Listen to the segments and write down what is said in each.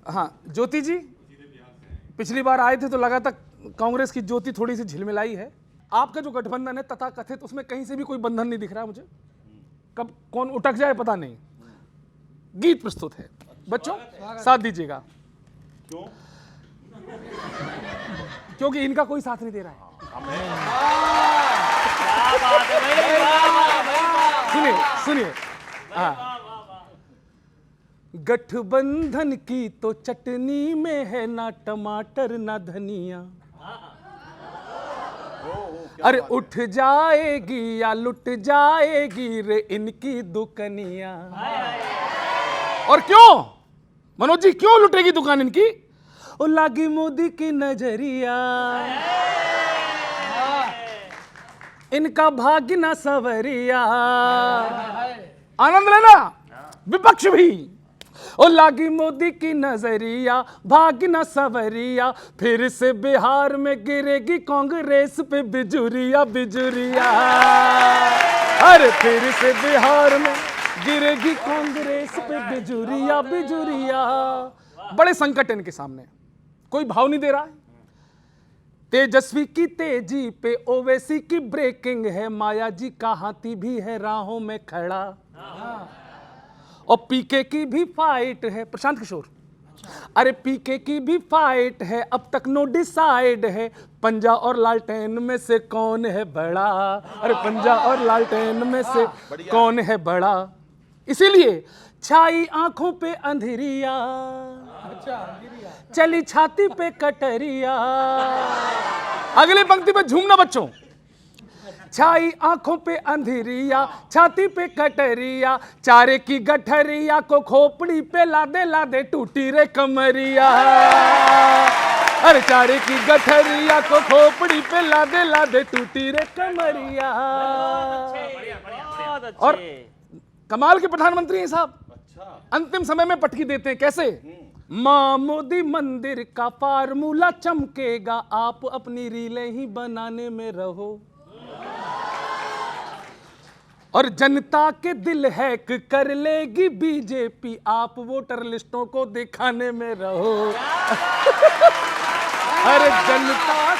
हाँ ज्योति जी, पिछली बार आए थे तो लगा था कांग्रेस की ज्योति थोड़ी सी झिलमिलाई है। आपका जो गठबंधन है तथा कथित, उसमें कहीं से भी कोई बंधन नहीं दिख रहा मुझे। कब कौन उठक जाए पता नहीं। गीत प्रस्तुत है, बच्चों साथ दीजिएगा। क्यों? क्योंकि इनका कोई साथ नहीं दे रहा है। सुनिए सुनिए, हाँ। गठबंधन की तो चटनी में है ना टमाटर ना धनिया, अरे उठ जाएगी या लुट जाएगी रे इनकी दुकनिया। और क्यों मनोज जी, क्यों लुटेगी दुकान इनकी? ओ लागी मोदी की नजरिया, इनका भाग्य ना सवरिया। आनंद लेना विपक्ष भी। ओ लागी मोदी की नजरिया, भाग्य ना सवरिया, फिर से बिहार में गिरेगी कांग्रेस पे बिजुरिया बिजुरिया। अरे फिर से बिहार में गिरेगी कांग्रेस पे बिजुरिया बिजुरिया। बड़े संकट इनके सामने, कोई भाव नहीं दे रहा है। तेजस्वी की तेजी पे ओवैसी की ब्रेकिंग है, माया जी का हाथी भी है राहों में खड़ा। और पीके की भी फाइट है, प्रशांत किशोर, अरे पीके की भी फाइट है, अब तक नो डिसाइड है, पंजा और लालटेन में से कौन है बड़ा। अरे पंजा और लालटेन में से कौन है बड़ा। इसीलिए छाई आंखों पे अंधेरिया, चली छाती पे कटरिया। अगली पंक्ति पे झूमना बच्चों। छाई आंखों पे अंधेरिया, छाती पे कटरिया, चारे की गठरिया को खोपड़ी पे लादे लादे टूटी रे कमरिया। अरे चारे की गठरिया को खोपड़ी पे लादे लादे टूटी रे कमरिया। और कमाल के प्रधानमंत्री हैं साहब, अंतिम समय में पटकी देते हैं। कैसे? मां मोदी मंदिर का फार्मूला चमकेगा, आप अपनी रीलें ही बनाने में रहो। और जनता के दिल हैक कर लेगी बीजेपी, आप वोटर लिस्टों को दिखाने में रहो। अरे जनता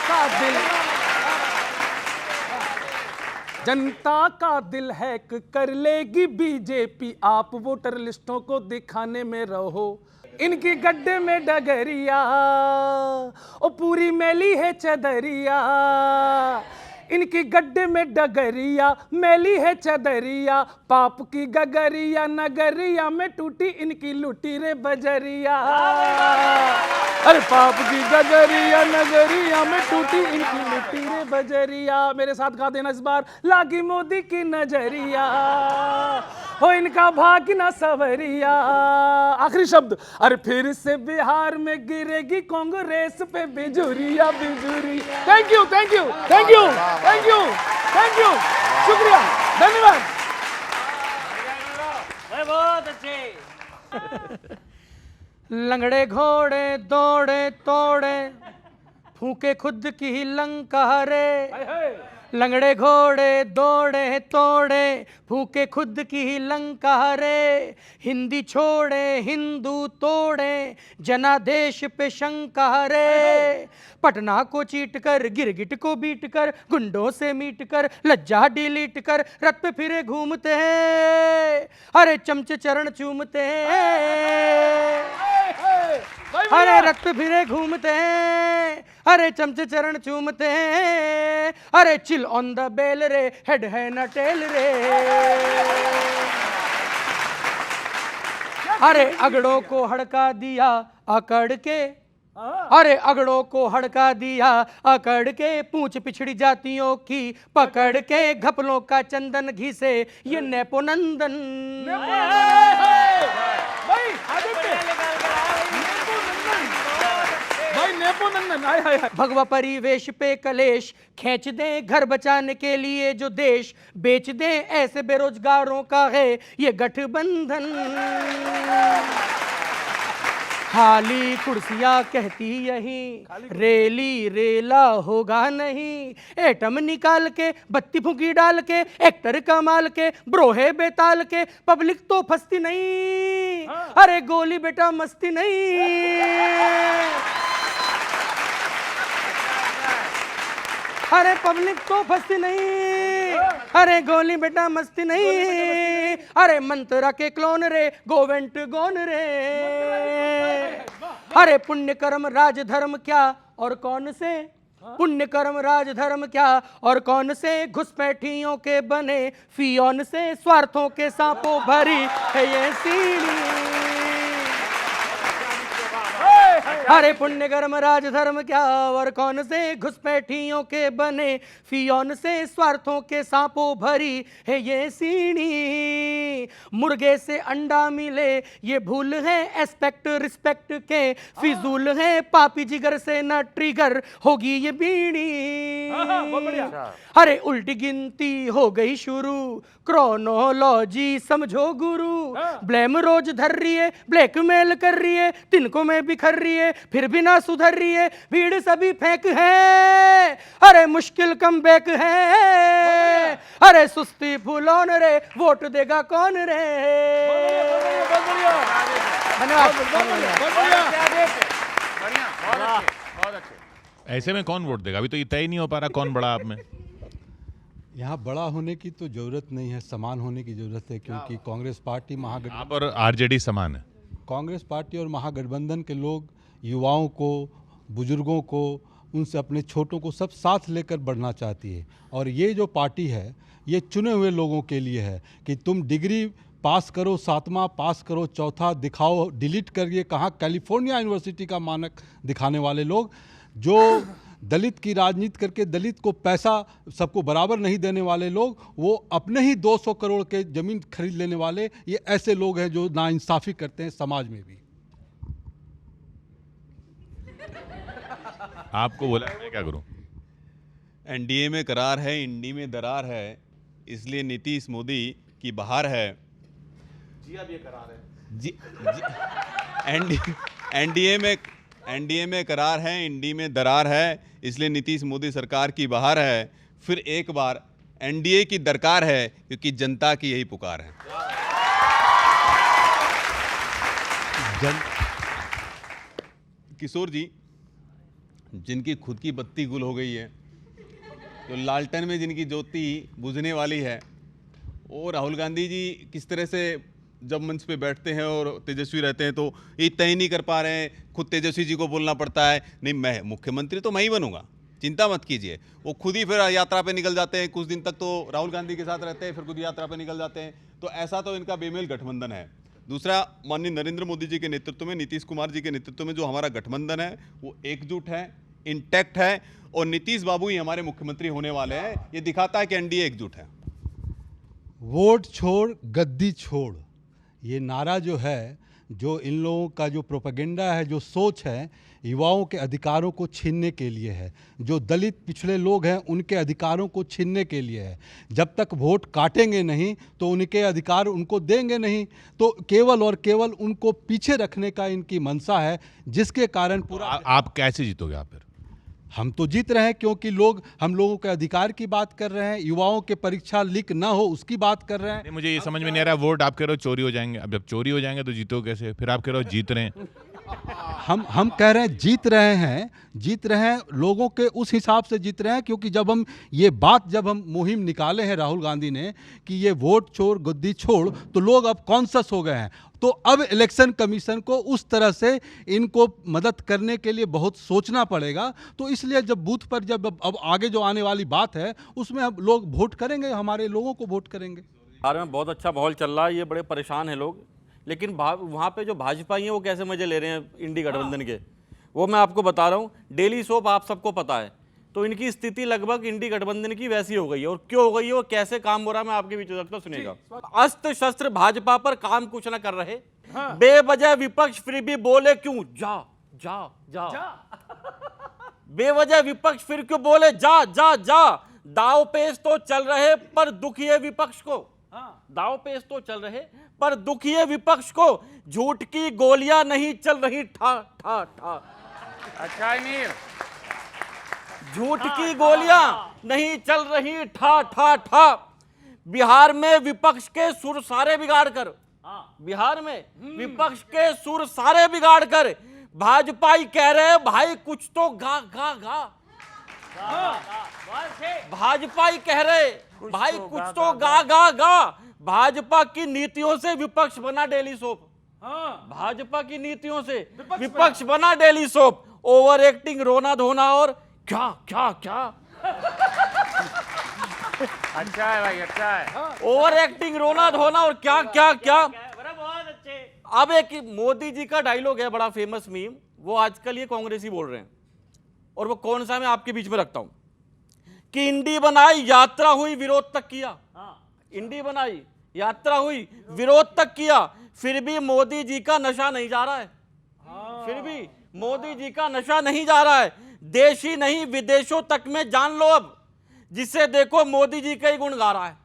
का दिल हैक कर लेगी बीजेपी, आप वोटर लिस्टों को दिखाने में रहो। इनकी गड्ढे में डगरिया, ओ पूरी मैली है चदरिया। इनकी गड्ढे में डगरिया, मैली है चदरिया, पाप की गगरिया, नगरिया में टूटी इनकी लुटी रे बजरिया। अरे पाप की गगरिया, नगरिया में टूटी इनकी लुटी रे बजरिया। मेरे साथ गा देना इस बार। लागी मोदी की नजरिया, हो इनका भाग्य ना सवरिया। आखिरी शब्द। अरे फिर से बिहार में गिरेगी कांग्रेस पे बिजुरिया बिजुरी। Thank you thank you thank you thank you thank you, शुक्रिया, धन्यवाद। बहुत अच्छे। लंगड़े घोड़े दौड़े तोड़े, फूके खुद की ही लंका रे। लंगड़े घोड़े दौड़े तोड़े, फूके खुद की ही लंका रे। हिंदी छोड़े हिंदू तोड़े, जनादेश पे शंका रे। पटना को चीट कर, गिरगिट को बीट कर, गुंडों से मीट कर, लज्जा डिलीट कर, रथ पे फिरे घूमते हैं, अरे चमचे चरण चूमते हैं। अरे रथ पे फिरे घूमते हैं, अरे चमचे चरण चूमते हैं, अरे चिल ऑन द बेल रे, हेड है न टेल रे। अरे अगड़ों को हड़का दिया अकड़ के, अरे अगड़ों को हड़का दिया अकड़ के, पूंछ पिछड़ी जातियों की पकड़ के, घपलों का चंदन घिसे ये नेपोनंदन। भगवा परिवेश पे कलेश खींच दें, घर बचाने के लिए जो देश बेच दें, ऐसे बेरोजगारों का है ये गठबंधन। खाली कुर्सियां कहती यही, रेली रेला होगा नहीं। एटम निकाल के, बत्ती फूकी डाल के, एक्टर कमाल के, ब्रोहे बेताल के, पब्लिक तो फंसती नहीं, अरे गोली बेटा मस्ती नहीं। अरे पब्लिक तो फंसती नहीं, अरे गोली बेटा मस्ती नहीं, अरे मंत्रा के क्लोन रे गोवेंट गोन रे। अरे पुण्य कर्म राज धर्म क्या और कौन से, पुण्य कर्म राज धर्म क्या और कौन से, घुसपैठियों के बने फियोन से, स्वार्थों के सांपों भरी है ये सीढ़ी। अरे पुण्य कर्म राज धर्म क्या और कौन से, घुसपैठियों के बने फियोन से, स्वार्थों के सांपों भरी है ये सीढ़ी। मुर्गे से अंडा मिले ये भूल है, एस्पेक्ट रिस्पेक्ट के फिजूल है, पापी जिगर से न ट्रिगर होगी ये बीड़ी। अरे उल्टी गिनती हो गई शुरू, क्रोनोलॉजी समझो गुरु, ब्लेम रोज धर रही है, ब्लैकमेल कर रही है, तिनको में बिखर रही है, फिर भी ना सुधर रही है, भीड़ सभी फेंक है, अरे मुश्किल कम बैक है, अरे सुस्ती फूलोन रे, वोट देगा कौन रे। ऐसे में कौन वोट देगा? अभी तो ये तय नहीं हो पा रहा कौन बड़ा आप में। यहाँ बड़ा होने की तो जरूरत नहीं है, समान होने की जरूरत है, क्योंकि कांग्रेस पार्टी आप और आरजेडी समान है। कांग्रेस पार्टी और महागठबंधन के लोग युवाओं को, बुजुर्गों को, उनसे अपने छोटों को सब साथ लेकर बढ़ना चाहती है। और ये जो पार्टी है ये चुने हुए लोगों के लिए है कि तुम डिग्री पास करो, 7वां पास करो, चौथा दिखाओ, डिलीट करिए कहाँ, कैलिफोर्निया यूनिवर्सिटी का मानक दिखाने वाले लोग, जो दलित की राजनीति करके दलित को पैसा सबको बराबर नहीं देने वाले लोग, वो अपने ही 200 करोड़ के ज़मीन खरीद लेने वाले, ये ऐसे लोग हैं जो नाइंसाफ़ी करते हैं समाज में भी। आपको बोला मैं क्या करूं? एनडीए में करार है, इंडी में दरार है, इसलिए नीतीश मोदी की बहार है। जी अब ये करार है जी, एनडीए में करार है, इंडी में दरार है, इसलिए नीतीश मोदी सरकार की बहार है। फिर एक बार एनडीए की दरकार है, क्योंकि जनता की यही पुकार है। किशोर जी, जिनकी खुद की बत्ती गुल हो गई है, तो लालटेन में जिनकी ज्योति बुझने वाली है, और राहुल गांधी जी किस तरह से जब मंच पे बैठते हैं और तेजस्वी रहते हैं तो ये तय नहीं कर पा रहे हैं, खुद तेजस्वी जी को बोलना पड़ता है, नहीं मैं मुख्यमंत्री तो मैं ही बनूंगा, चिंता मत कीजिए। वो खुद ही फिर यात्रा पे निकल जाते हैं, कुछ दिन तक तो राहुल गांधी के साथ रहते हैं, फिर खुद यात्रा पे निकल जाते हैं। तो ऐसा तो इनका बेमेल गठबंधन है। दूसरा, माननीय नरेंद्र मोदी जी के नेतृत्व में, नीतीश कुमार जी के नेतृत्व में जो हमारा गठबंधन है वो एकजुट है, इंटैक्ट है, और नीतीश बाबू ही हमारे मुख्यमंत्री होने वाले हैं। ये दिखाता है कि एनडीए एकजुट है। वोट छोड़ गद्दी छोड़, ये नारा जो है, जो इन लोगों का जो प्रोपेगेंडा है, जो सोच है, युवाओं के अधिकारों को छीनने के लिए है, जो दलित पिछड़े लोग हैं उनके अधिकारों को छीनने के लिए है। जब तक वोट काटेंगे नहीं तो उनके अधिकार उनको देंगे नहीं, तो केवल और केवल उनको पीछे रखने का इनकी मंशा है, जिसके कारण पूरा आप कैसे जीतोगे? आप फिर हम तो जीत रहे हैं, क्योंकि लोग हम लोगों के अधिकार की बात कर रहे हैं, युवाओं के परीक्षा लीक ना हो उसकी बात कर रहे हैं। नहीं, मुझे ये समझ में नहीं आ रहा, वोट आप कह रहे हो चोरी हो जाएंगे, अब जब चोरी हो जाएंगे तो जीतो कैसे? फिर आप कह रहे हो जीत रहे हैं। हम कह रहे हैं जीत रहे हैं, लोगों के उस हिसाब से जीत रहे हैं, क्योंकि जब हम मुहिम निकाले हैं राहुल गांधी ने कि ये वोट छोड़ गद्दी छोड़, तो लोग अब कॉन्शस हो गए हैं। तो अब इलेक्शन कमीशन को उस तरह से इनको मदद करने के लिए बहुत सोचना पड़ेगा। तो इसलिए जब बूथ पर जब अब आगे जो आने वाली बात है उसमें अब लोग वोट करेंगे, हमारे लोगों को वोट करेंगे। बिहार में बहुत अच्छा माहौल चल रहा है, ये बड़े परेशान हैं लोग, लेकिन वहाँ पे जो भाजपा हैं वो कैसे मजे ले रहे हैं इंडी गठबंधन के, वो मैं आपको बता रहा हूँ। डेली सोप आप सबको पता है, तो इनकी स्थिति लगभग इंडी गठबंधन की वैसी हो गई है। और क्यों हो गई है, वो कैसे काम हो रहा है, मैं आपके बीच रखता हूं, सुनिएगा। अस्त्र शस्त्र भाजपा पर काम कुछ न कर रहे, बेवजह विपक्ष फिर भी बोले क्यों, जा जा जा, बेवजह विपक्ष फिर क्यों बोले जा जा जा। दाव पेच तो चल रहे पर दुखी है विपक्ष को, दाव पेच तो चल रहे पर दुखी है विपक्ष को। झूठ की गोलियां नहीं चल रही ठा ठा ठा। अच्छा नील, झूठ की गोलियां नहीं चल रही ठा ठा ठा। बिहार में विपक्ष के सुर सारे बिगाड़ कर, बिहार में विपक्ष के सुर सारे बिगाड़ कर भाजपा ही कह रहे हैं भाई कुछ तो गा गा गा। भाजपा ही कह रहे भाई कुछ तो गा गा गा। भाजपा की नीतियों से विपक्ष बना डेली सोप। भाजपा की नीतियों से विपक्ष बना डेली सोप। ओवर एक्टिंग, रोना धोना और क्या क्या क्या। अच्छा है भाई, अच्छा है। ओवर एक्टिंग, रोना धोना और क्या क्या क्या। अब एक मोदी जी का डायलॉग है बड़ा फेमस मीम, वो आजकल ये कांग्रेसी बोल रहे हैं, और वो कौन सा मैं आपके बीच में रखता हूं कि इंडी बनाई यात्रा हुई विरोध तक किया। इंडी बनाई यात्रा हुई विरोध तक किया, फिर भी मोदी जी का नशा नहीं जा रहा है। फिर भी मोदी जी का नशा नहीं जा रहा है। देश ही नहीं विदेशों तक में जान लो अब, जिसे देखो मोदी जी का ही गुण गा रहा है।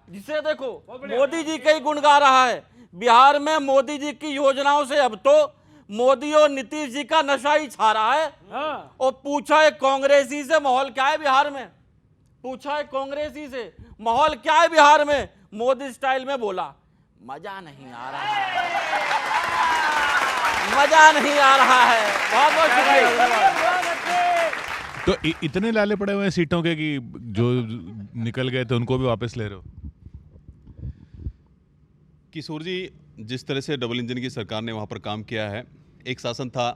जिसे देखो मोदी जी का ही गुण गा रहा है। बिहार में मोदी जी की योजनाओं से अब तो मोदी और नीतीश जी का नशा ही छा रहा है। और पूछा है कांग्रेसी से माहौल क्या है बिहार में, पूछा है कांग्रेसी से माहौल क्या है बिहार में, मोदी स्टाइल में बोला मजा नहीं आ रहा है, मजा नहीं आ रहा है। बहुत बहुत शुक्रिया। तो इतने लाले पड़े हुए हैं सीटों के कि जो निकल गए थे उनको भी वापस ले रहे हो? किशोर जी, जिस तरह से डबल इंजन की सरकार ने वहाँ पर काम किया है, एक शासन था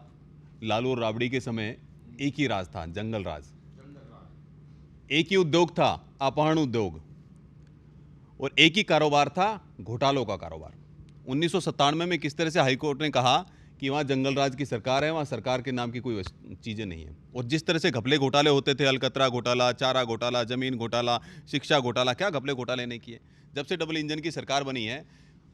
लालू और राबड़ी के समय, एक ही राज था, जंगल राज। एक ही उद्योग था, अपहरण उद्योग, और एक ही कारोबार था, घोटालों का कारोबार। 1997 में किस तरह से हाईकोर्ट ने कहा कि वहाँ जंगल राज की सरकार है, वहाँ सरकार के नाम की कोई चीज़ें नहीं है। और जिस तरह से घपले घोटाले होते थे, अलकतरा घोटाला, चारा घोटाला, जमीन घोटाला, शिक्षा घोटाला, क्या घपले घोटाले नहीं किए। जब से डबल इंजन की सरकार बनी है,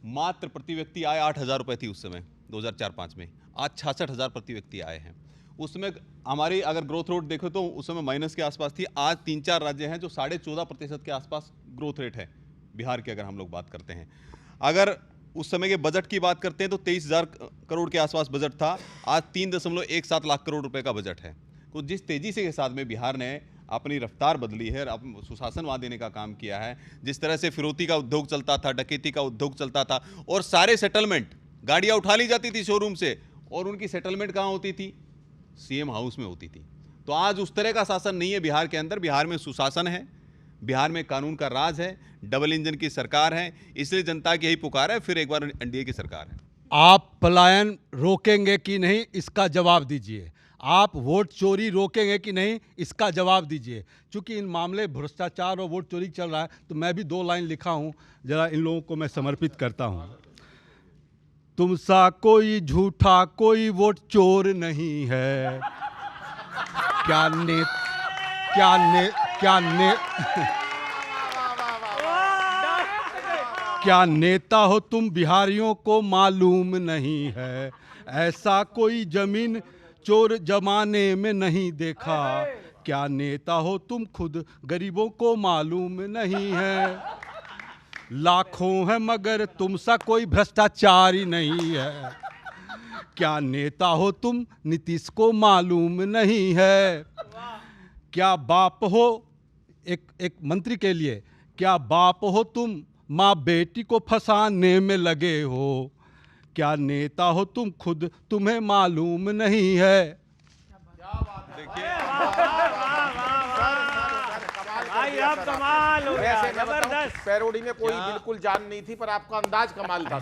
मात्र प्रति व्यक्ति आय 8,000 रुपये थी उस समय 2004-05 में, आज 66,000 प्रति व्यक्ति आए हैं। उसमें हमारी अगर ग्रोथ रेट देखो तो उस समय माइनस के आसपास थी। आज 3-4 राज्य हैं जो 14.5% के आसपास ग्रोथ रेट है। बिहार की अगर हम लोग बात करते हैं, अगर उस समय के बजट की बात करते हैं तो 23,000 करोड़ के आसपास बजट था, आज 3.17 लाख करोड़ रुपए का बजट है। तो जिस तेजी से के साथ में बिहार ने अपनी रफ्तार बदली है, सुशासन वहाँ देने का काम किया है, जिस तरह से फिरौती का उद्योग चलता था, डकैती का उद्योग चलता था, और सारे सेटलमेंट, गाड़ियाँ उठा ली जाती थी शोरूम से, और उनकी सेटलमेंट कहाँ होती थी? सीएम हाउस में होती थी। तो आज उस तरह का शासन नहीं है बिहार के अंदर। बिहार में सुशासन है, बिहार में कानून का राज है, डबल इंजन की सरकार है, इसलिए जनता की यही पुकार है, फिर एक बार एनडीए की सरकार है। आप पलायन रोकेंगे कि नहीं, इसका जवाब दीजिए। आप वोट चोरी रोकेंगे कि नहीं, इसका जवाब दीजिए। क्योंकि इन मामले भ्रष्टाचार और वोट चोरी चल रहा है, तो मैं भी 2 लाइन लिखा हूँ, जरा इन लोगों को मैं समर्पित करता हूँ। तुम सा कोई झूठा कोई वोट चोर नहीं है, क्या नेता हो तुम बिहारियों को मालूम नहीं है, ऐसा कोई जमीन चोर जमाने में नहीं देखा, क्या नेता हो तुम खुद गरीबों को मालूम नहीं है, लाखों है मगर तुम सा कोई भ्रष्टाचारी नहीं है, क्या नेता हो तुम नीतीश को मालूम नहीं है, क्या बाप हो एक मंत्री के लिए, क्या बाप हो तुम माँ बेटी को फंसाने में लगे हो, क्या नेता हो तुम खुद तुम्हें मालूम नहीं है। भाई अब कमाल हो गया, जबरदस्त। पैरोडी में कोई बिल्कुल जान नहीं थी, पर आपका अंदाज कमाल था।